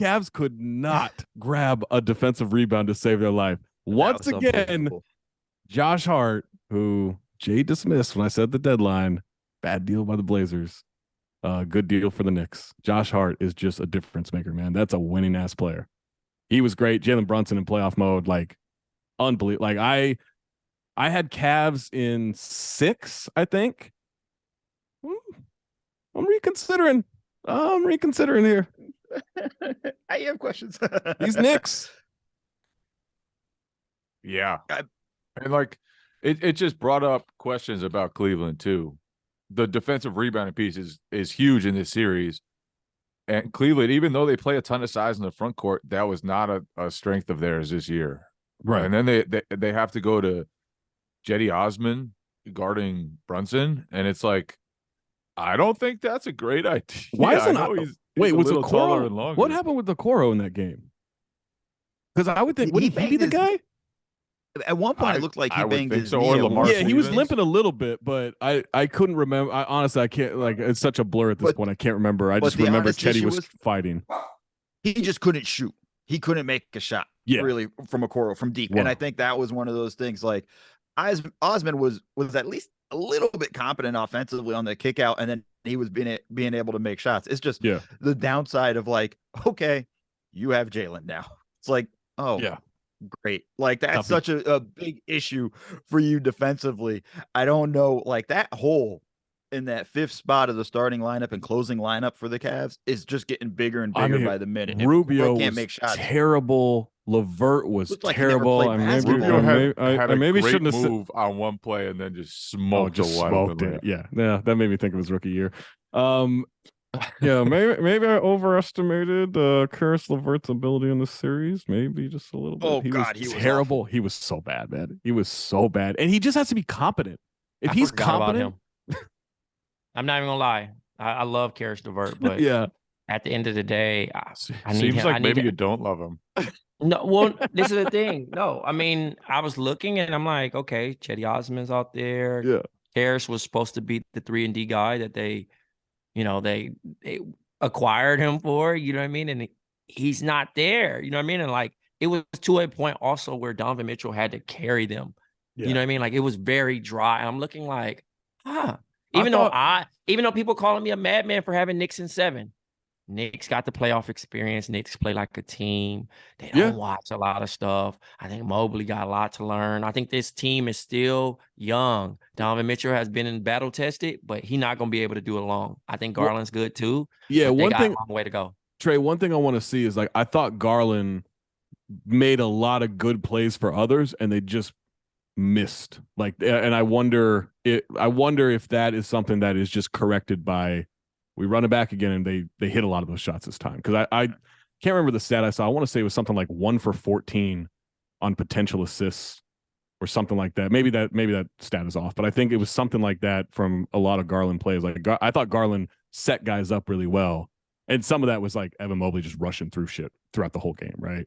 Cavs could not grab a defensive rebound to save their life. Once again, Josh Hart, who Jay dismissed when I said the deadline, bad deal by the Blazers. Good deal for the Knicks. Josh Hart is just a difference maker, man. That's a winning ass player. He was great. Jalen Brunson in playoff mode, like unbelievable. Like I had Cavs in 6, I think. I'm reconsidering. I'm reconsidering here. I have questions. These Knicks. Yeah. And like it just brought up questions about Cleveland too. The defensive rebounding piece is huge in this series. And Cleveland, even though they play a ton of size in the front court, that was not a strength of theirs this year. Right. And then they have to go to Jetty Osman guarding Brunson, and it's like, I don't think that's a great idea. Why isn't he's wait, a was little taller and Okoro? longer. What happened with Okoro in that game? Because I would think, wouldn't he be the guy? At one point, it looked like he banged his knee. Or Lamar yeah, he was Stevens. limping a little bit, but I couldn't remember. Honestly, I can't, like, it's such a blur at this point. I can't remember. I just remember Chetty was fighting. He just couldn't shoot. He couldn't make a shot, really, from Okoro, from deep. Wow. And I think that was one of those things, like, Osman was at least a little bit competent offensively on the kick out, and then he was being able to make shots. It's just the downside of, like, okay, you have Jalen now. It's like, oh, yeah, great. Like, that's such a big issue for you defensively. I don't know, like, that hole in that 5th spot of the starting lineup and closing lineup for the Cavs is just getting bigger and bigger by the minute. Rubio can't was make shots. Terrible. LeVert was terrible. I maybe shouldn't have move on one play and then just smoked it. Yeah, that made me think of his rookie year. Yeah, maybe I overestimated Karis LeVert's ability in this series. Maybe just a little bit. Oh, he was terrible. Awful. He was so bad, man. He was so bad, and he just has to be competent. If he's competent, I'm not even gonna lie. I love Karis LeVert, but at the end of the day, I need Seems him. like maybe you don't love him. No, well, this is the thing. No, I mean, I was looking and I'm like, okay, Chetty Osman's out there. Yeah, Harris was supposed to be the 3-and-D guy that they acquired him for. You know what I mean? And he's not there. You know what I mean? And like, it was to a point also where Donovan Mitchell had to carry them. Yeah. You know what I mean? Like, it was very dry. And I'm looking like, even though people calling me a madman for having Knicks in 7. Knicks got the playoff experience. Knicks play like a team. They don't watch a lot of stuff. I think Mobley got a lot to learn. I think this team is still young. Donovan Mitchell has been battle tested, but he's not going to be able to do it long. I think Garland's good too. Yeah, one thing, a long way to go. Trey, one thing I want to see is, like, I thought Garland made a lot of good plays for others, and they just missed. Like, and I wonder if that is something that is just corrected by. We run it back again, and they hit a lot of those shots this time. Because I can't remember the stat I saw. I want to say it was something like 1 for 14 on potential assists or something like that. Maybe that stat is off, but I think it was something like that from a lot of Garland plays. Like, I thought Garland set guys up really well, and some of that was like Evan Mobley just rushing through shit throughout the whole game, right?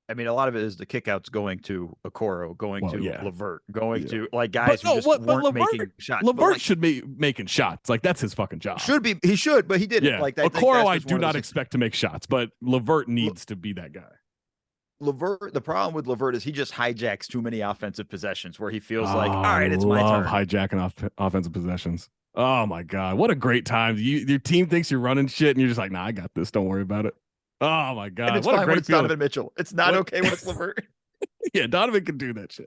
I mean, a lot of it is the kickouts going to Okoro, going to LeVert, going to, like, guys who just weren't making shots. LeVert should be making shots. Like, that's his fucking job. He should, but he didn't. Yeah. Like, Okoro, I do not expect to make shots, but LeVert needs to be that guy. LeVert, the problem with LeVert is he just hijacks too many offensive possessions where he feels like, all right, it's my turn. Hijacking offensive possessions. Oh my God. What a great time. Your team thinks you're running shit, and you're just like, nah, I got this. Don't worry about it. Oh my God. And it's what fine a great when it's feeling. Donovan Mitchell. It's not okay when it's LeVert. Yeah, Donovan can do that shit.